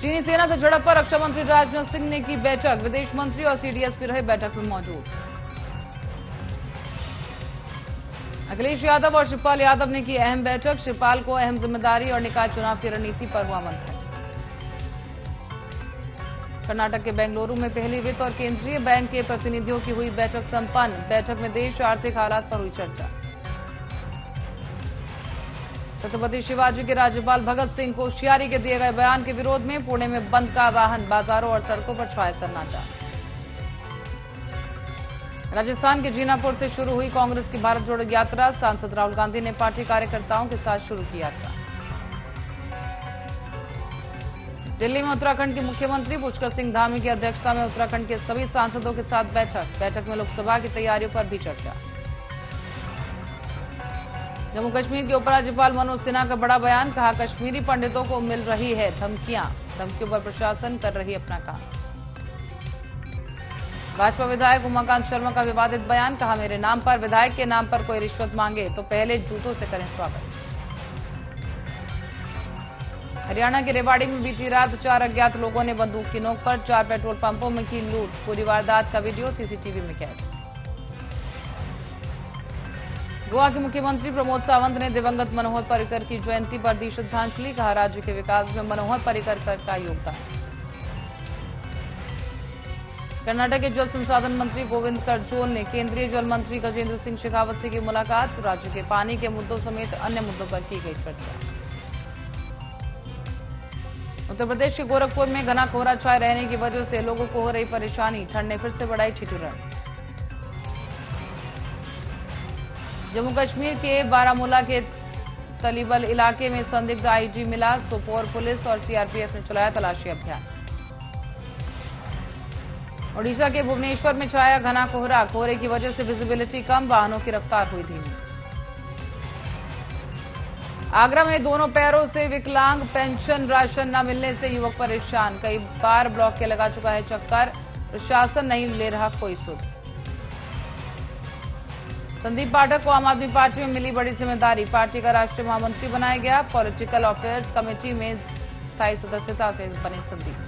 चीनी सेना से झड़प पर रक्षा मंत्री राजनाथ सिंह ने की बैठक। विदेश मंत्री और सीडीएस भी रहे बैठक में मौजूद। अखिलेश यादव और शिवपाल यादव ने की अहम बैठक। शिवपाल को अहम जिम्मेदारी और निकाय चुनाव की रणनीति पर हुआ मंथन। कर्नाटक के बेंगलुरु में पहली वित्त और केंद्रीय बैंक के प्रतिनिधियों की हुई बैठक संपन्न। बैठक में देश आर्थिक हालात पर हुई चर्चा। छत्रपति शिवाजी के राज्यपाल भगत सिंह कोश्यारी के दिए गए बयान के विरोध में पुणे में बंद का आह्वान। बाजारों और सड़कों पर छाया सन्नाटा। राजस्थान के जीनापुर से शुरू हुई कांग्रेस की भारत जोड़ो यात्रा। सांसद राहुल गांधी ने पार्टी कार्यकर्ताओं के साथ शुरू की यात्रा। दिल्ली में उत्तराखंड के मुख्यमंत्री पुष्कर सिंह धामी की अध्यक्षता में उत्तराखंड के सभी सांसदों के साथ बैठक में लोकसभा की तैयारियों पर भी चर्चा। जम्मू कश्मीर के उपराज्यपाल मनोज सिन्हा का बड़ा बयान। कहा, कश्मीरी पंडितों को मिल रही है धमकियों पर प्रशासन कर रही अपना काम। भाजपा विधायक उमाकांत शर्मा का विवादित बयान। कहा, मेरे नाम पर, विधायक के नाम पर कोई रिश्वत मांगे तो पहले जूतों से करें स्वागत। हरियाणा के रेवाड़ी में बीती रात 4 अज्ञात लोगों ने बंदूक की नोक पर 4 पेट्रोल पंपों में की लूट। पूरी वारदात का वीडियो सीसीटीवी में कैद। गोवा के मुख्यमंत्री प्रमोद सावंत ने दिवंगत मनोहर पर्रिकर की जयंती पर दी श्रद्धांजलि। कहा, राज्य के विकास में मनोहर पर्रिकर का योगदान। कर्नाटक के जल संसाधन मंत्री गोविंद करजोल ने केंद्रीय जल मंत्री गजेंद्र सिंह शेखावत से की मुलाकात। राज्य के पानी के मुद्दों समेत अन्य मुद्दों पर की गई चर्चा। उत्तर प्रदेश के गोरखपुर में घना कोहरा छाए रहने की वजह से लोगों को हो रही परेशानी। ठंड ने फिर से बढ़ाई ठिठुरन। जम्मू कश्मीर के बारामूला के तलीबल इलाके में संदिग्ध आईजी मिला। सोपोर पुलिस और सीआरपीएफ ने चलाया तलाशी अभियान। ओडिशा के भुवनेश्वर में छाया घना कोहरा। कोहरे की वजह से विजिबिलिटी कम, वाहनों की रफ्तार हुई धीमी। आगरा में दोनों पैरों से विकलांग, पेंशन राशन न मिलने से युवक परेशान। कई बार ब्लॉक के लगा चुका है चक्कर, प्रशासन नहीं ले रहा कोई सुध। संदीप पाठक को आम आदमी पार्टी में मिली बड़ी जिम्मेदारी। पार्टी का राष्ट्रीय महामंत्री बनाया गया। पॉलिटिकल अफेयर्स कमेटी में स्थायी सदस्यता से बने संदीप।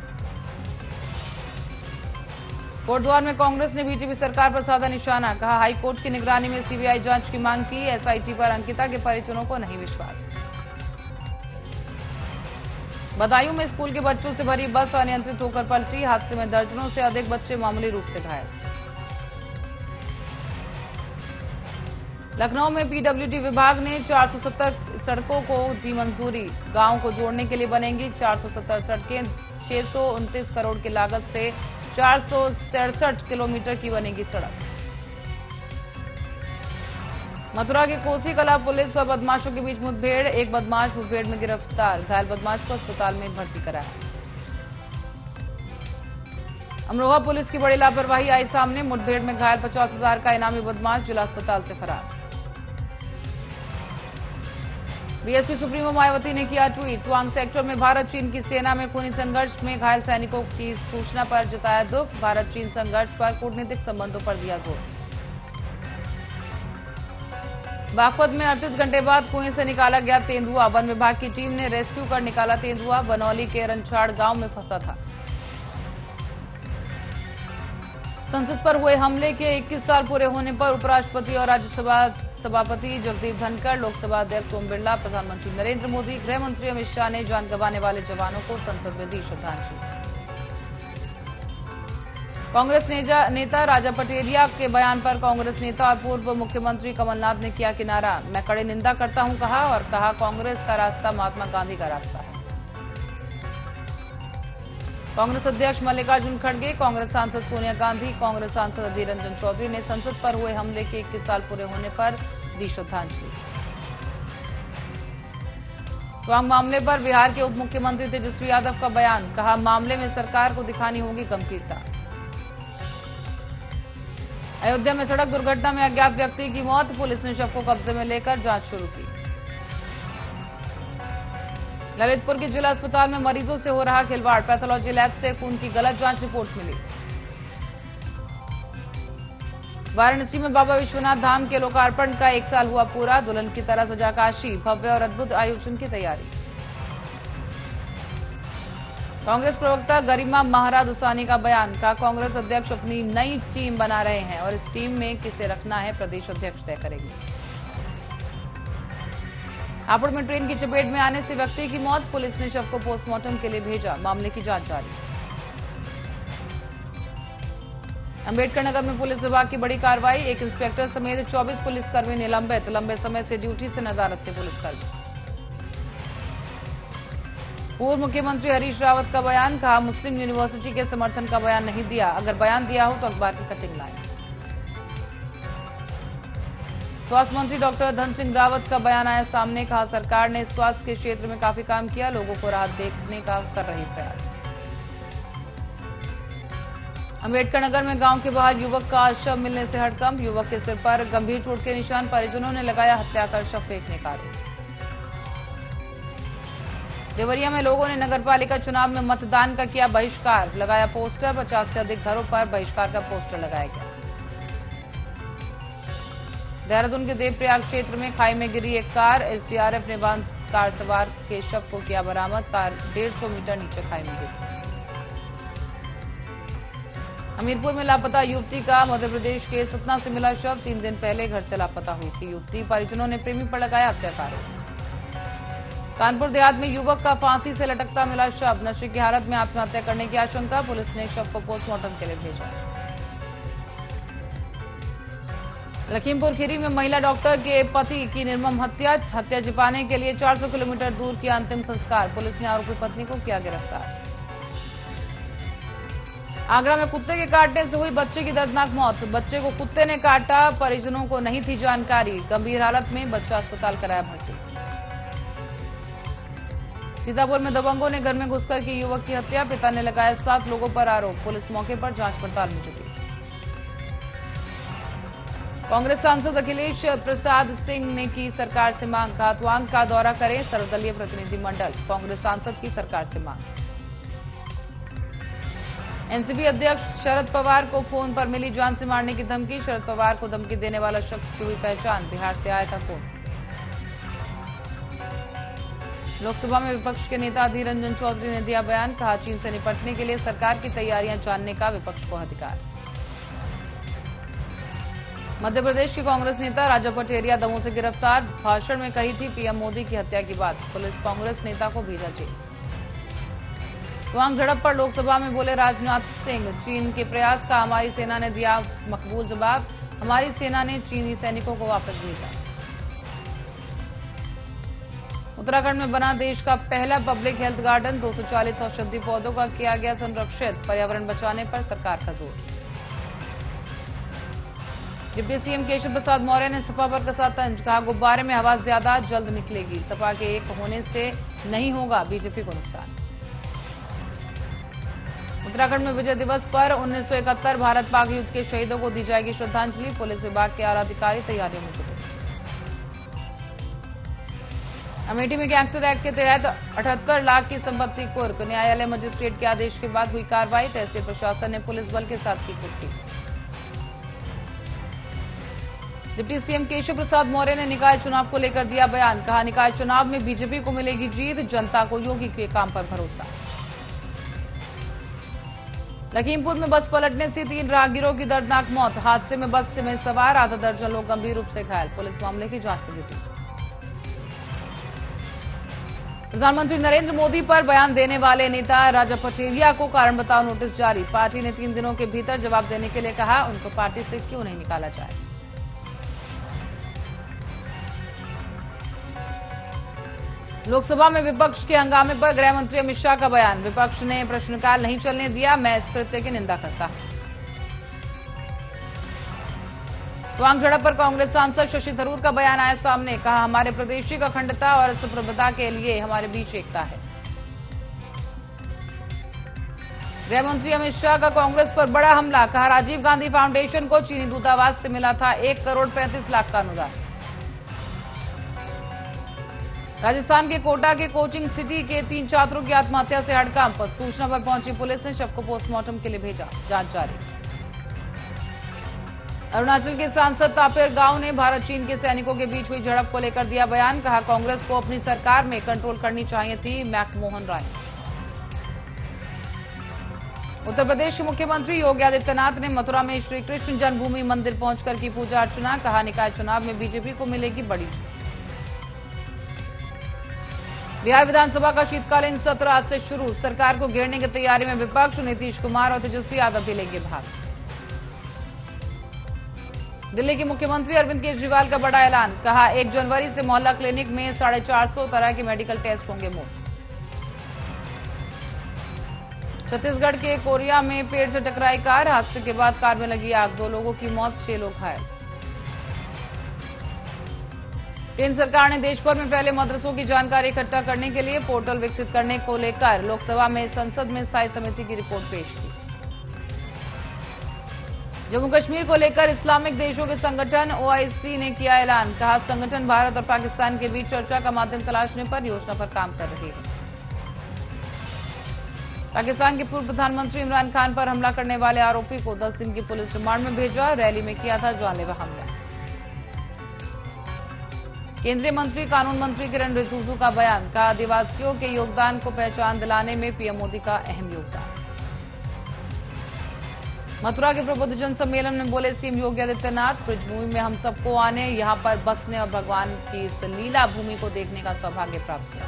कोटद्वार में कांग्रेस ने बीजेपी सरकार पर साधा निशाना। कहा, हाईकोर्ट की निगरानी में सीबीआई जांच की मांग की। एसआईटी पर अंकिता के परिजनों को नहीं विश्वास। बदायूं में स्कूल के बच्चों से भरी बस अनियंत्रित होकर पलटी। हादसे में दर्जनों से अधिक बच्चे मामूली रूप से घायल। लखनऊ में पीडब्ल्यूडी विभाग ने 470 सड़कों को दी मंजूरी। गांव को जोड़ने के लिए बनेंगी 470 सड़कें। 629 करोड़ की लागत से 467 किलोमीटर की बनेगी सड़क। मथुरा के कोसी कला पुलिस और बदमाशों के बीच मुठभेड़। एक बदमाश मुठभेड़ में गिरफ्तार। घायल बदमाश को अस्पताल में भर्ती कराया। अमरोहा पुलिस की बड़ी लापरवाही आई सामने। मुठभेड़ में घायल 50,000 का इनामी बदमाश जिला अस्पताल से फरार। बीएसपी सुप्रीमो मायावती ने किया ट्वीट। तवांग सेक्टर में भारत चीन की सेना में खूनी संघर्ष में घायल सैनिकों की सूचना पर जताया दुख। भारत चीन संघर्ष पर कूटनीतिक संबंधों पर दिया जोर। बागपत में 38 घंटे बाद कुएं से निकाला गया तेंदुआ। वन विभाग की टीम ने रेस्क्यू कर निकाला तेंदुआ। बनौली के रंछाड़ गांव में फंसा था। संसद पर हुए हमले के 21 साल पूरे होने पर उपराष्ट्रपति और राज्यसभा सभापति जगदीप धनखड़, लोकसभा अध्यक्ष ओम बिरला, प्रधानमंत्री नरेंद्र मोदी, गृह मंत्री अमित शाह ने जान गंवाने वाले जवानों को संसद में दी श्रद्धांजलि। कांग्रेस नेता राजा पटेरिया के बयान पर कांग्रेस नेता और पूर्व मुख्यमंत्री कमलनाथ ने किया किनारा। मैं कड़ी निंदा करता हूं, कहा कांग्रेस का रास्ता महात्मा गांधी का रास्ता है। कांग्रेस अध्यक्ष मल्लिकार्जुन खड़गे, कांग्रेस सांसद सोनिया गांधी, कांग्रेस सांसद अधीर रंजन चौधरी ने संसद पर हुए हमले के 21 साल पूरे होने पर दी श्रद्धांजलि। तवांग मामले पर बिहार के उप मुख्यमंत्री तेजस्वी यादव का बयान। कहा, मामले में सरकार को दिखानी होगी गंभीरता। अयोध्या में सड़क दुर्घटना में अज्ञात व्यक्ति की मौत। पुलिस ने शव को कब्जे में लेकर जांच शुरू की। ललितपुर के जिला अस्पताल में मरीजों से हो रहा खिलवाड़। पैथोलॉजी लैब से खून की गलत जांच रिपोर्ट मिली। वाराणसी में बाबा विश्वनाथ धाम के लोकार्पण का 1 साल हुआ पूरा। दुल्हन की तरह सजा काशी। भव्य और अद्भुत आयोजन की तैयारी। कांग्रेस प्रवक्ता गरिमा महारा दुसानी का बयान, कहा कांग्रेस अध्यक्ष अपनी नई टीम बना रहे हैं और इस टीम में किसे रखना है प्रदेश अध्यक्ष तय करेंगे। हापुड़ में ट्रेन की चपेट में आने से व्यक्ति की मौत, पुलिस ने शव को पोस्टमार्टम के लिए भेजा, मामले की जांच जारी। अंबेडकर नगर में पुलिस विभाग की बड़ी कार्रवाई, एक इंस्पेक्टर समेत 24 पुलिसकर्मी निलंबित, लंबे समय से ड्यूटी से नदारद थे पुलिसकर्मी। पूर्व मुख्यमंत्री हरीश रावत का बयान, कहा मुस्लिम यूनिवर्सिटी के समर्थन का बयान नहीं दिया, अगर बयान दिया हो तो अखबार की कटिंग लाएं। स्वास्थ्य मंत्री डॉक्टर धन सिंह रावत का बयान आया सामने, कहा सरकार ने स्वास्थ्य के क्षेत्र में काफी काम किया, लोगों को राहत देने का कर रही प्रयास। अंबेडकर नगर में गांव के बाहर युवक का शव मिलने से हड़कंप, युवक के सिर पर गंभीर चोट के निशान, परिजनों ने लगाया हत्या कर शव फेंकने का आरोप। देवरिया में लोगों ने नगरपालिका चुनाव में मतदान का किया बहिष्कार, लगाया पोस्टर, 50 से अधिक घरों पर बहिष्कार का पोस्टर लगाया गया। देहरादून के देवप्रयाग क्षेत्र में खाई में गिरी एक कार, एसडीआरएफ ने बांध कार सवार के शव को किया बरामद, कार 150 मीटर नीचे खाई में गिरी। हमीरपुर में लापता युवती का मध्य प्रदेश के सतना से मिला शव, 3 दिन पहले घर से लापता हुई थी युवती, परिजनों ने प्रेमी पर लगाया हत्याकारों। कानपुर देहात में युवक का फांसी से लटकता मिला शव, नशे की हालत में आत्महत्या करने की आशंका, पुलिस ने शव को पोस्टमार्टम के लिए भेजा। लखीमपुर खीरी में महिला डॉक्टर के पति की निर्मम हत्या छिपाने के लिए 400 किलोमीटर दूर किया अंतिम संस्कार, पुलिस ने आरोपी पत्नी को किया गिरफ्तार। आगरा में कुत्ते के काटने से हुई बच्चे की दर्दनाक मौत, बच्चे को कुत्ते ने काटा, परिजनों को नहीं थी जानकारी, गंभीर हालत में बच्चा अस्पताल कराया भर्ती। सीतापुर में दबंगों ने घर में घुसकर की युवक की हत्या, पिता ने लगाया 7 लोगों पर आरोप, पुलिस मौके पर जांच पड़ताल में जुटी। कांग्रेस सांसद अखिलेश प्रसाद सिंह ने की सरकार से मांग, कहा तवांग का दौरा करें सर्वदलीय प्रतिनिधिमंडल, कांग्रेस सांसद की सरकार से मांग। एनसीपी अध्यक्ष शरद पवार को फोन पर मिली जान से मारने की धमकी, शरद पवार को धमकी देने वाला शख्स की हुई पहचान, बिहार से आया था फोन। लोकसभा में विपक्ष के नेता अधीर रंजन चौधरी ने दिया बयान, कहा चीन से निपटने के लिए सरकार की तैयारियां जानने का विपक्ष को अधिकार। मध्य प्रदेश के कांग्रेस नेता राजा पटेरिया दमोह से गिरफ्तार, भाषण में कही थी पीएम मोदी की हत्या की बात, पुलिस कांग्रेस नेता को भेजा जेल। तवांग झड़प पर लोकसभा में बोले राजनाथ सिंह, चीन के प्रयास का हमारी सेना ने दिया मकबूल जवाब, हमारी सेना ने चीनी सैनिकों को वापस भेजा। उत्तराखंड में बना देश का पहला पब्लिक हेल्थ गार्डन, 240 औषधि पौधों का किया गया संरक्षित, पर्यावरण बचाने पर सरकार का जोर। डिप्टी सीएम केशव प्रसाद मौर्य ने सपा पर कसा तंज, कहा गुब्बारे में हवा ज्यादा, जल्द निकलेगी, सपा के एक होने से नहीं होगा बीजेपी को नुकसान। उत्तराखंड में विजय दिवस पर 1971 भारत पाक युद्ध के शहीदों को दी जाएगी श्रद्धांजलि, पुलिस विभाग के आला अधिकारी तैयारियों में जुटे। अमेठी में गैंगस्टर एक्ट के तहत 78 लाख की संपत्ति कुर्क, न्यायालय मजिस्ट्रेट के आदेश के बाद हुई कार्रवाई, तहसील प्रशासन ने पुलिस बल के साथ की कुर्की। डिप्टी सीएम केशव प्रसाद मौर्य ने निकाय चुनाव को लेकर दिया बयान, कहा निकाय चुनाव में बीजेपी को मिलेगी जीत, जनता को योगी के काम पर भरोसा। लखीमपुर में बस पलटने से 3 राहगीरों की दर्दनाक मौत, हादसे में बस में सवार आधा दर्जन लोग गंभीर रूप से घायल, पुलिस मामले की जांच में जुटी। प्रधानमंत्री नरेंद्र मोदी पर बयान देने वाले नेता राजा पटेरिया को कारण बताओ नोटिस जारी, पार्टी ने 3 दिनों के भीतर जवाब देने के लिए कहा, उनको पार्टी से क्यों नहीं निकाला जाए। लोकसभा में विपक्ष के हंगामे पर गृह मंत्री अमित शाह का बयान, विपक्ष ने प्रश्नकाल नहीं चलने दिया, मैं इस कृत्य की निंदा करता हूं। तवांग झड़प पर कांग्रेस सांसद शशि थरूर का बयान आया सामने, कहा हमारे प्रदेश की अखंडता और सुप्रभुता के लिए हमारे बीच एकता है। गृह मंत्री अमित शाह का कांग्रेस पर बड़ा हमला, कहा राजीव गांधी फाउंडेशन को चीनी दूतावास से मिला था 1 करोड़ 35 लाख का अनुदान। राजस्थान के कोटा के कोचिंग सिटी के 3 छात्रों की आत्महत्या से हड़कंप, सूचना पर पहुंची पुलिस ने शव को पोस्टमार्टम के लिए भेजा, जांच जारी। अरुणाचल के सांसद तापिर गांव ने भारत चीन के सैनिकों के बीच हुई झड़प को लेकर दिया बयान, कहा कांग्रेस को अपनी सरकार में कंट्रोल करनी चाहिए थी मैकमोहन राय। उत्तर प्रदेश के मुख्यमंत्री योगी आदित्यनाथ ने मथुरा में श्री कृष्ण जन्मभूमि मंदिर पहुंचकर की पूजा अर्चना। कहा, निकाय चुनाव में बीजेपी को मिलेगी बड़ी जीत। बिहार विधानसभा का शीतकालीन सत्र आज से शुरू। सरकार को घेरने की तैयारी में विपक्ष। नीतीश कुमार और तेजस्वी यादव भी लेंगे भाग। दिल्ली के मुख्यमंत्री अरविंद केजरीवाल का बड़ा ऐलान। कहा, 1 जनवरी से मोहल्ला क्लिनिक में 450 तरह के मेडिकल टेस्ट होंगे मुफ्त। छत्तीसगढ़ के कोरिया में पेड़ से टकराई कार। हादसे के बाद कार में लगी आग। 2 लोगों की मौत, 6 लोग घायल। केंद्र सरकार ने देश भर में फैले मदरसों की जानकारी इकट्ठा करने के लिए पोर्टल विकसित करने को लेकर लोकसभा में संसद में स्थायी समिति की रिपोर्ट पेश की। जम्मू कश्मीर को लेकर इस्लामिक देशों के संगठन ओआईसी ने किया ऐलान। कहा, संगठन भारत और पाकिस्तान के बीच चर्चा का माध्यम तलाशने पर योजना पर काम कर रही है। पाकिस्तान के पूर्व प्रधानमंत्री इमरान खान पर हमला करने वाले आरोपी को 10 दिन की पुलिस रिमांड में भेजा। रैली में किया था जानलेवा हमला। केंद्रीय मंत्री कानून मंत्री किरण रिजिजू का बयान। कहा, आदिवासियों के योगदान को पहचान दिलाने में पीएम मोदी का अहम योगदान। मथुरा के प्रबुद्ध जन सम्मेलन में बोले सीएम योगी आदित्यनाथ। ब्रजभूमि में हम सबको आने, यहां पर बसने और भगवान की इस लीला भूमि को देखने का सौभाग्य प्राप्त किया।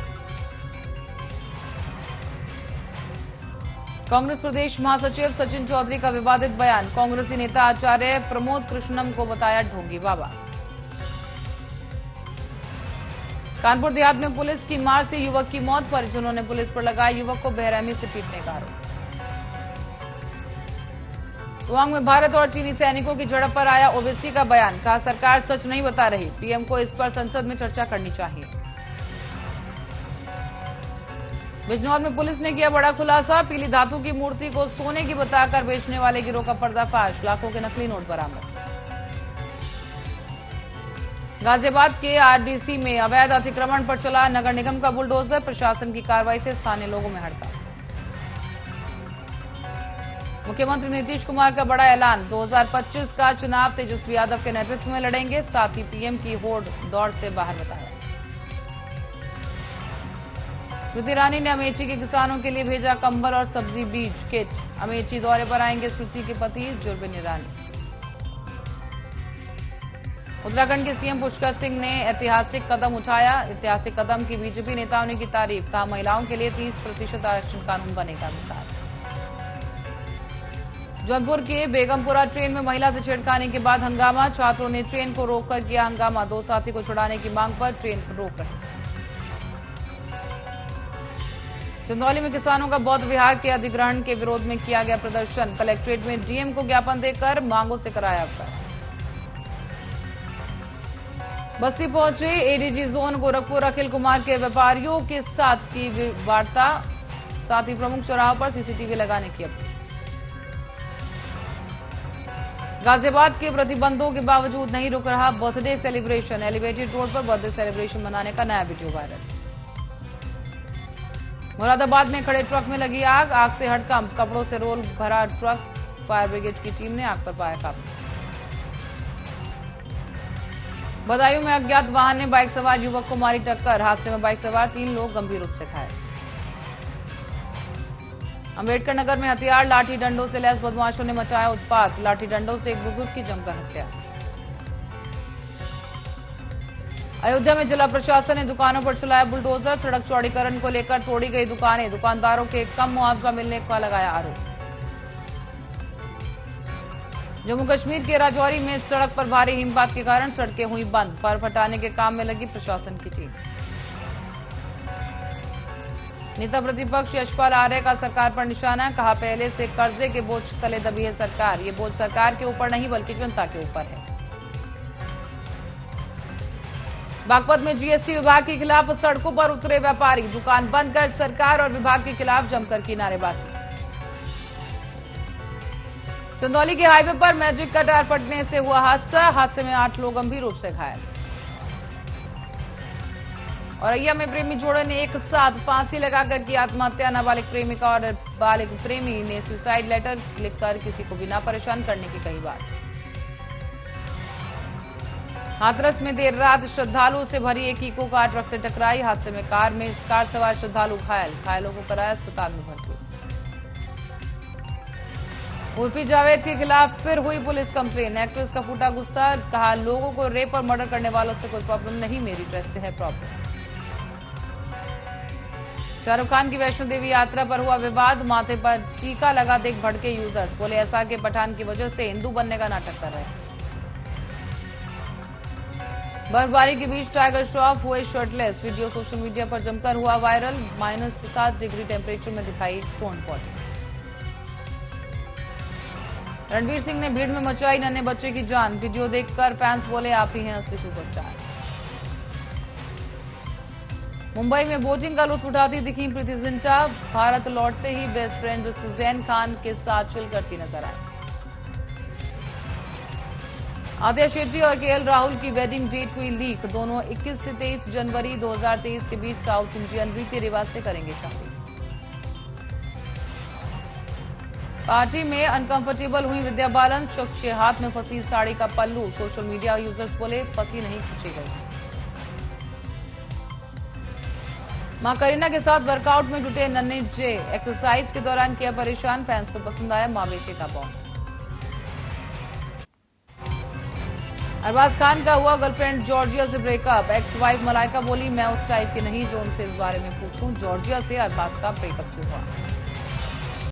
कांग्रेस प्रदेश महासचिव सचिन चौधरी का विवादित बयान। कांग्रेसी नेता आचार्य प्रमोद कृष्णम को बताया ढोंगी बाबा। कानपुर देहात में पुलिस की मार से युवक की मौत। परिजनों ने पुलिस पर लगाया युवक को बेरहमी से पीटने का आरोप। तवांग में भारत और चीनी सैनिकों की झड़प पर आया ओवैसी का बयान। कहा, सरकार सच नहीं बता रही, पीएम को इस पर संसद में चर्चा करनी चाहिए। बिजनौर में पुलिस ने किया बड़ा खुलासा। पीली धातु की मूर्ति को सोने की बताकर बेचने वाले गिरोह का पर्दाफाश। लाखों के नकली नोट बरामद। गाजियाबाद के आरडीसी में अवैध अतिक्रमण पर चला नगर निगम का बुलडोजर। प्रशासन की कार्रवाई से स्थानीय लोगों में हड़कंप। मुख्यमंत्री नीतीश कुमार का बड़ा ऐलान। 2025 का चुनाव तेजस्वी यादव के नेतृत्व में लड़ेंगे। साथ ही पीएम की होड़ दौड़ से बाहर बताया। स्मृति ईरानी ने अमेठी के किसानों के लिए भेजा कंबल और सब्जी बीज किट। अमेठी दौरे पर आएंगे स्मृति के पति जुर्बिन ईरानी। उत्तराखंड के सीएम पुष्कर सिंह ने ऐतिहासिक कदम उठाया। ऐतिहासिक कदम की बीजेपी नेताओं ने की तारीफ। कहा, महिलाओं के लिए 30% आरक्षण कानून बनेगा मिसाल। जौनपुर के बेगमपुरा ट्रेन में महिला से छेड़खानी के बाद हंगामा। छात्रों ने ट्रेन को रोककर किया हंगामा। 2 साथी को छुड़ाने की मांग पर ट्रेन को रोक रहे। चंदौली में किसानों का बौद्ध विहार के अधिग्रहण के विरोध में किया गया प्रदर्शन। कलेक्ट्रेट में डीएम को ज्ञापन देकर मांगों से कराया अवगत। बस्ती पहुंचे एडीजी जोन गोरखपुर अखिल कुमार के व्यापारियों के साथ की वार्ता। साथ ही प्रमुख चौराहों पर सीसीटीवी लगाने की अपील। गाजियाबाद के प्रतिबंधों के बावजूद नहीं रुक रहा बर्थडे सेलिब्रेशन। एलिवेटेड रोड पर बर्थडे सेलिब्रेशन मनाने का नया वीडियो वायरल। मुरादाबाद में खड़े ट्रक में लगी आग। आग से हड़कंप। कपड़ों से रोल भरा ट्रक। फायर ब्रिगेड की टीम ने आग पर पाया काबू। बदायूं में अज्ञात वाहन ने बाइक सवार युवक को मारी टक्कर। हादसे में बाइक सवार 3 लोग गंभीर रूप से घायल। अंबेडकर नगर में हथियार लाठी डंडों से लैस बदमाशों ने मचाया उत्पात। लाठी डंडों से एक बुजुर्ग की जमकर हत्या। अयोध्या में जिला प्रशासन ने दुकानों पर चलाया बुलडोजर। सड़क चौड़ीकरण को लेकर तोड़ी गई दुकानें। दुकानदारों के कम मुआवजा मिलने का लगाया आरोप। जम्मू कश्मीर के राजौरी में सड़क पर भारी हिमपात के कारण सड़कें हुई बंद। बर्फ हटाने के काम में लगी प्रशासन की टीम। नेता प्रतिपक्ष यशपाल आर्य का सरकार पर निशाना। कहा, पहले से कर्जे के बोझ तले दबी है सरकार। ये बोझ सरकार के ऊपर नहीं बल्कि जनता के ऊपर है। बागपत में जीएसटी विभाग के खिलाफ सड़कों पर उतरे व्यापारी। दुकान बंद कर सरकार और विभाग के खिलाफ जमकर की नारेबाजी। चंदौली के हाईवे पर मैजिक का टायर फटने से हुआ हादसा। हादसे में 8 लोग गंभीर रूप से घायल। औरैया में प्रेमी जोड़े ने एक साथ फांसी लगाकर की आत्महत्या। नाबालिग प्रेमिका और बालिग प्रेमी ने सुसाइड लेटर लिखकर किसी को बिना परेशान करने की कही बात। हाथरस में देर रात श्रद्धालुओं से भरी एक इको कार ट्रक से टकराई। हादसे में कार सवार श्रद्धालु घायल। घायलों को कराया अस्पताल में भर्ती। उर्फी जावेद के खिलाफ फिर हुई पुलिस कंप्लेन। एक्ट्रेस का फूटा गुस्सा, कहा लोगों को रेप और मर्डर करने वालों से कोई प्रॉब्लम नहीं, मेरी ड्रेस से है प्रॉब्लम। शाहरुख खान की वैष्णो देवी यात्रा पर हुआ विवाद, माथे पर टीका लगा देख भड़के यूजर्स, बोले एसआर के पठान की वजह से हिंदू बनने का नाटक कर रहे हैं। बर्फबारी के बीच टाइगर श्रॉफ हुए शर्टलेस, वीडियो सोशल मीडिया पर जमकर हुआ वायरल। -7 डिग्री टेम्परेचर में दिखाई टोन बॉडी। रणवीर सिंह ने भीड़ में मचाई नन्हे बच्चे की जान, वीडियो देखकर फैंस बोले आप ही हैं असली सुपरस्टार। मुंबई में बोटिंग का लुत्फ उठाती दिखी प्रीति जिंटा, भारत लौटते ही बेस्ट फ्रेंड सुजैन खान के साथ चिल करती नजर आई। आदित्य शेट्टी और केएल राहुल की वेडिंग डेट हुई लीक, दोनों 21 से 23 जनवरी 2023 के बीच साउथ इंडियन रीति रिवाज से करेंगे शादी। पार्टी में अनकंफर्टेबल हुई विद्या बालन, शख्स के हाथ में फंसी साड़ी का पल्लू, सोशल मीडिया यूजर्स बोले फंसी नहीं खींची गई। मां करीना के साथ वर्कआउट में जुटे नन्हे जे, एक्सरसाइज के दौरान किया परेशान, फैंस को पसंद आया मां बेटे का बॉन्ड। अरबाज खान का हुआ गर्लफ्रेंड जॉर्जिया से ब्रेकअप, एक्स वाइफ मलाइका बोली मैं उस टाइप की नहीं जो उनसे इस बारे में पूछूं, जॉर्जिया से अरबाज का ब्रेकअप क्यों हुआ।